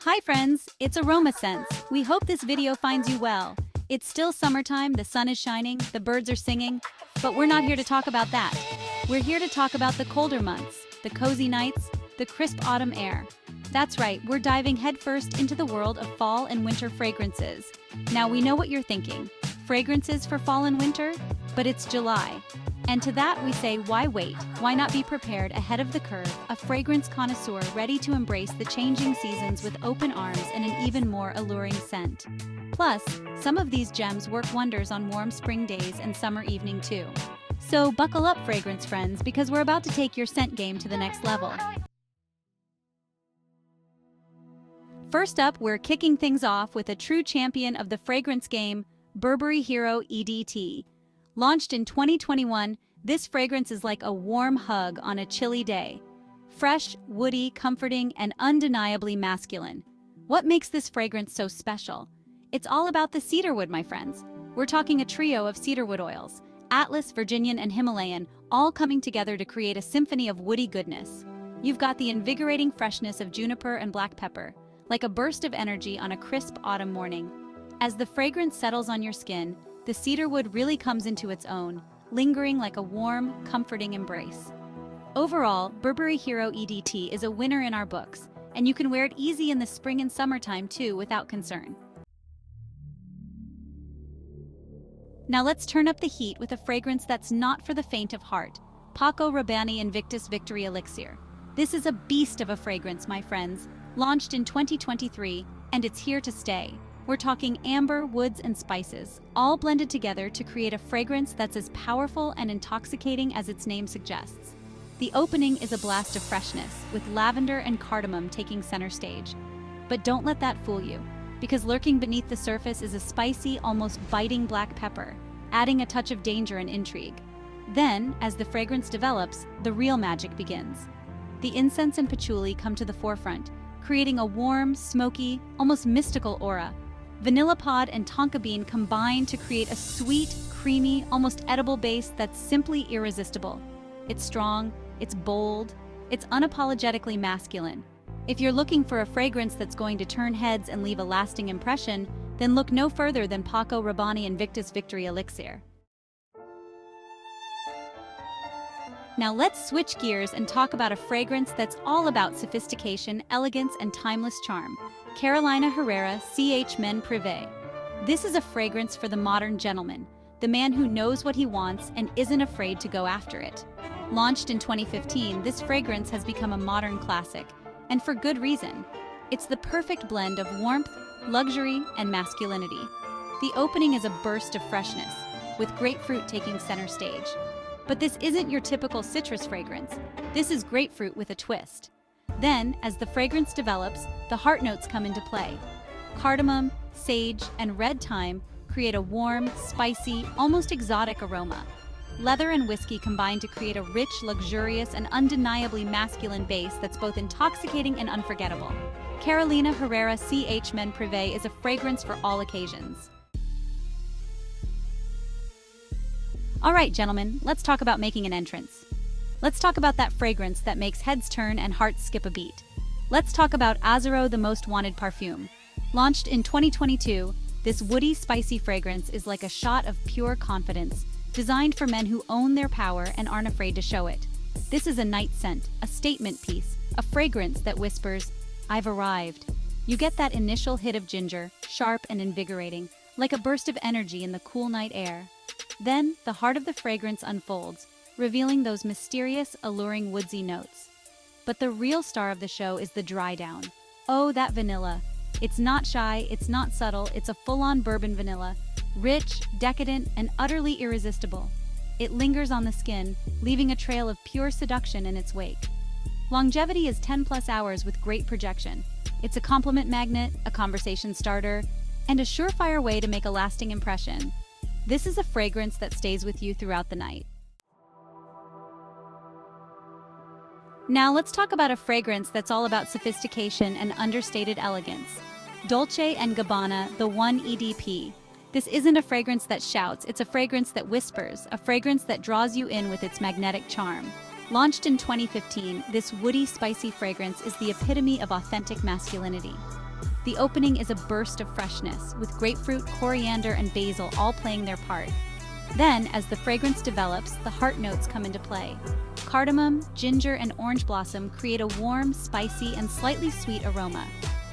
Hi friends, it's AromaSense. We hope this video finds you well. It's still summertime, the sun is shining, the birds are singing, but we're not here to talk about that. We're here to talk about the colder months, the cozy nights, the crisp autumn air. That's right, we're diving headfirst into the world of fall and winter fragrances. Now we know what you're thinking. Fragrances for fall and winter? But it's July. And to that we say, why wait? Why not be prepared ahead of the curve, a fragrance connoisseur ready to embrace the changing seasons with open arms and an even more alluring scent. Plus, some of these gems work wonders on warm spring days and summer evening too. So buckle up, fragrance friends, because we're about to take your scent game to the next level. First up, we're kicking things off with a true champion of the fragrance game, Burberry Hero EDT. Launched in 2021, this fragrance is like a warm hug on a chilly day. Fresh, woody, comforting, and undeniably masculine. What makes this fragrance so special? It's all about the cedarwood, my friends. We're talking a trio of cedarwood oils, Atlas, Virginian, and Himalayan, all coming together to create a symphony of woody goodness. You've got the invigorating freshness of juniper and black pepper, like a burst of energy on a crisp autumn morning. As the fragrance settles on your skin, the cedarwood really comes into its own, lingering like a warm, comforting embrace. Overall, Burberry Hero EDT is a winner in our books, and you can wear it easy in the spring and summertime too without concern. Now let's turn up the heat with a fragrance that's not for the faint of heart, Paco Rabanne Invictus Victory Elixir. This is a beast of a fragrance, my friends, launched in 2023, and it's here to stay. We're talking amber, woods, and spices, all blended together to create a fragrance that's as powerful and intoxicating as its name suggests. The opening is a blast of freshness, with lavender and cardamom taking center stage. But don't let that fool you, because lurking beneath the surface is a spicy, almost biting black pepper, adding a touch of danger and intrigue. Then, as the fragrance develops, the real magic begins. The incense and patchouli come to the forefront, creating a warm, smoky, almost mystical aura. Vanilla pod and tonka bean combine to create a sweet, creamy, almost edible base that's simply irresistible. It's strong, it's bold, it's unapologetically masculine. If you're looking for a fragrance that's going to turn heads and leave a lasting impression, then look no further than Paco Rabanne Invictus Victory Elixir. Now let's switch gears and talk about a fragrance that's all about sophistication, elegance, and timeless charm. Carolina Herrera CH Men Privé. This is a fragrance for the modern gentleman, the man who knows what he wants and isn't afraid to go after it. Launched in 2015, this fragrance has become a modern classic, and for good reason. It's the perfect blend of warmth, luxury, and masculinity. The opening is a burst of freshness, with grapefruit taking center stage. But this isn't your typical citrus fragrance. This is grapefruit with a twist. Then, as the fragrance develops, the heart notes come into play. Cardamom, sage, and red thyme create a warm, spicy, almost exotic aroma. Leather and whiskey combine to create a rich, luxurious, and undeniably masculine base that's both intoxicating and unforgettable. Carolina Herrera CH Men Privé is a fragrance for all occasions. All right, gentlemen, let's talk about making an entrance. Let's talk about that fragrance that makes heads turn and hearts skip a beat. Let's talk about Azaro, the most wanted perfume. Launched in 2022, this woody, spicy fragrance is like a shot of pure confidence, designed for men who own their power and aren't afraid to show it. This is a night scent, a statement piece, a fragrance that whispers, "I've arrived." You get that initial hit of ginger, sharp and invigorating, like a burst of energy in the cool night air. Then, the heart of the fragrance unfolds, revealing those mysterious, alluring woodsy notes. But the real star of the show is the dry down. Oh, that vanilla. It's not shy, it's not subtle, it's a full-on bourbon vanilla. Rich, decadent, and utterly irresistible. It lingers on the skin, leaving a trail of pure seduction in its wake. Longevity is 10+ hours with great projection. It's a compliment magnet, a conversation starter, and a surefire way to make a lasting impression. This is a fragrance that stays with you throughout the night. Now let's talk about a fragrance that's all about sophistication and understated elegance. Dolce & Gabbana, the One EDP. This isn't a fragrance that shouts, it's a fragrance that whispers, a fragrance that draws you in with its magnetic charm. Launched in 2015, this woody, spicy fragrance is the epitome of authentic masculinity. The opening is a burst of freshness, with grapefruit, coriander, and basil all playing their part. Then, as the fragrance develops, the heart notes come into play. Cardamom, ginger, and orange blossom create a warm, spicy, and slightly sweet aroma.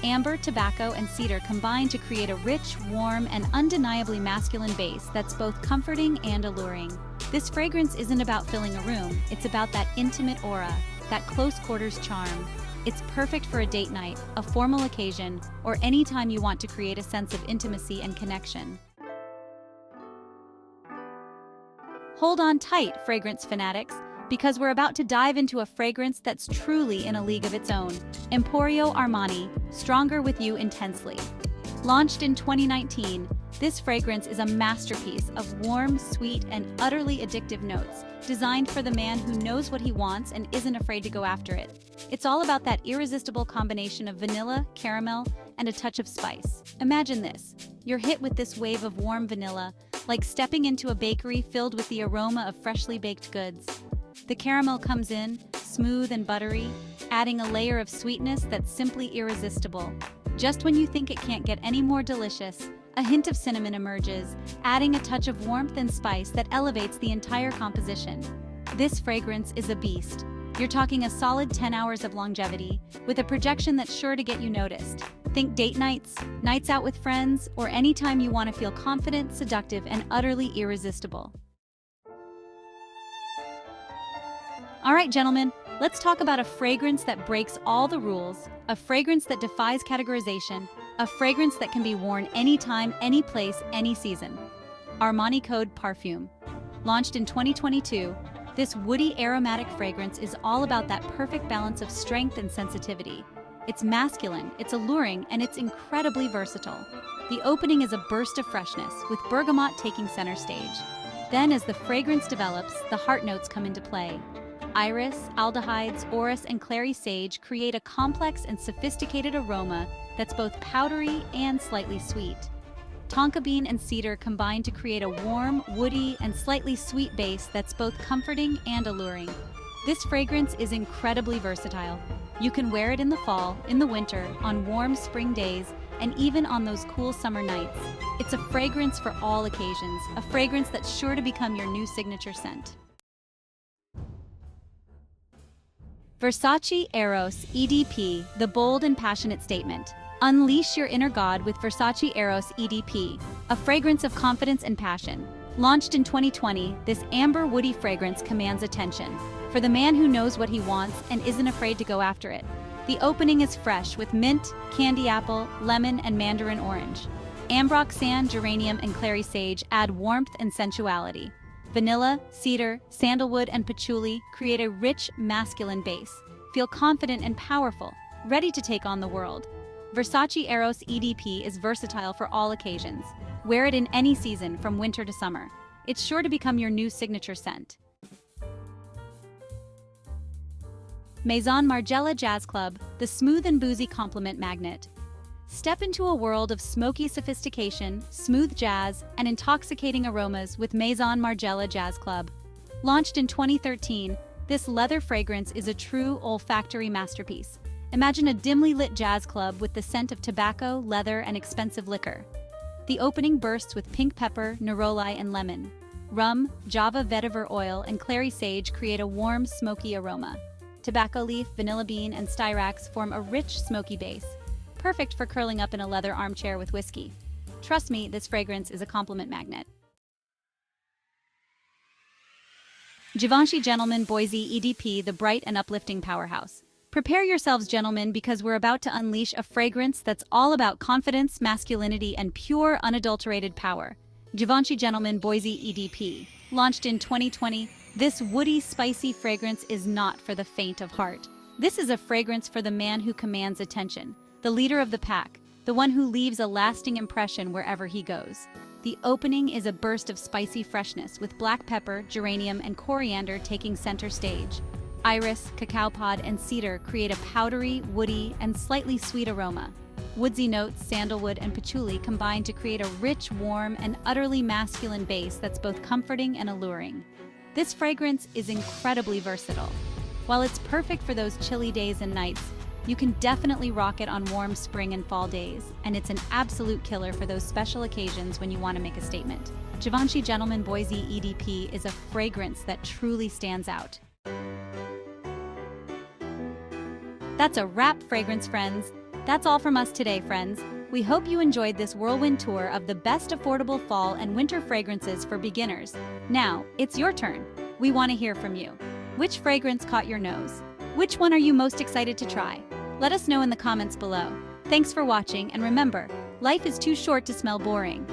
Amber, tobacco, and cedar combine to create a rich, warm, and undeniably masculine base that's both comforting and alluring. This fragrance isn't about filling a room, it's about that intimate aura, that close-quarters charm. It's perfect for a date night, a formal occasion, or any time you want to create a sense of intimacy and connection. Hold on tight, fragrance fanatics, because we're about to dive into a fragrance that's truly in a league of its own. Emporio Armani, Stronger with You Intensely. Launched in 2019, this fragrance is a masterpiece of warm, sweet, and utterly addictive notes, designed for the man who knows what he wants and isn't afraid to go after it. It's all about that irresistible combination of vanilla, caramel, and a touch of spice. Imagine this. You're hit with this wave of warm vanilla, like stepping into a bakery filled with the aroma of freshly baked goods. The caramel comes in, smooth and buttery, adding a layer of sweetness that's simply irresistible. Just when you think it can't get any more delicious, a hint of cinnamon emerges, adding a touch of warmth and spice that elevates the entire composition. This fragrance is a beast. You're talking a solid 10 hours of longevity, with a projection that's sure to get you noticed. Think date nights, nights out with friends, or anytime you want to feel confident, seductive, and utterly irresistible. All right, gentlemen, let's talk about a fragrance that breaks all the rules, a fragrance that defies categorization, a fragrance that can be worn anytime, any place, any season. Armani Code Perfume. Launched in 2022, this woody aromatic fragrance is all about that perfect balance of strength and sensitivity. It's masculine, it's alluring, and it's incredibly versatile. The opening is a burst of freshness, with bergamot taking center stage. Then, as the fragrance develops, the heart notes come into play. Iris, aldehydes, orris, and clary sage create a complex and sophisticated aroma that's both powdery and slightly sweet. Tonka bean and cedar combine to create a warm, woody, and slightly sweet base that's both comforting and alluring. This fragrance is incredibly versatile. You can wear it in the fall, in the winter, on warm spring days, and even on those cool summer nights. It's a fragrance for all occasions, a fragrance that's sure to become your new signature scent. Versace Eros EDP, the bold and passionate statement. Unleash your inner god with Versace Eros EDP, a fragrance of confidence and passion. Launched in 2020, this amber woody fragrance commands attention for the man who knows what he wants and isn't afraid to go after it. The opening is fresh with mint, candy apple, lemon, and mandarin orange. Ambroxan, geranium, and clary sage add warmth and sensuality. Vanilla, cedar, sandalwood, and patchouli create a rich, masculine base. Feel confident and powerful, ready to take on the world. Versace Eros EDP is versatile for all occasions. Wear it in any season, from winter to summer. It's sure to become your new signature scent. Maison Margiela Jazz Club, the smooth and boozy compliment magnet. Step into a world of smoky sophistication, smooth jazz, and intoxicating aromas with Maison Margiela Jazz Club. Launched in 2013, this leather fragrance is a true olfactory masterpiece. Imagine a dimly lit jazz club with the scent of tobacco, leather, and expensive liquor. The opening bursts with pink pepper, neroli, and lemon. Rum, Java vetiver oil, and clary sage create a warm, smoky aroma. Tobacco leaf, vanilla bean, and styrax form a rich, smoky base, perfect for curling up in a leather armchair with whiskey. Trust me, this fragrance is a compliment magnet. Givenchy Gentleman Boise EDP, the bright and uplifting powerhouse. Prepare yourselves, gentlemen, because we're about to unleash a fragrance that's all about confidence, masculinity, and pure, unadulterated power. Givenchy Gentleman Boise EDP. Launched in 2020, this woody, spicy fragrance is not for the faint of heart. This is a fragrance for the man who commands attention, the leader of the pack, the one who leaves a lasting impression wherever he goes. The opening is a burst of spicy freshness with black pepper, geranium, and coriander taking center stage. Iris, cacao pod, and cedar create a powdery, woody, and slightly sweet aroma. Woodsy notes, sandalwood, and patchouli combine to create a rich, warm, and utterly masculine base that's both comforting and alluring. This fragrance is incredibly versatile. While it's perfect for those chilly days and nights, You can definitely rock it on warm spring and fall days, and it's an absolute killer for those special occasions when you want to make a statement. Givenchy Gentleman Boozy EDP is a fragrance that truly stands out. That's a wrap, fragrance friends. That's all from us today, friends. We hope you enjoyed this whirlwind tour of the best affordable fall and winter fragrances for beginners. Now, it's your turn. We want to hear from you. Which fragrance caught your nose? Which one are you most excited to try? Let us know in the comments below. Thanks for watching, and remember, life is too short to smell boring.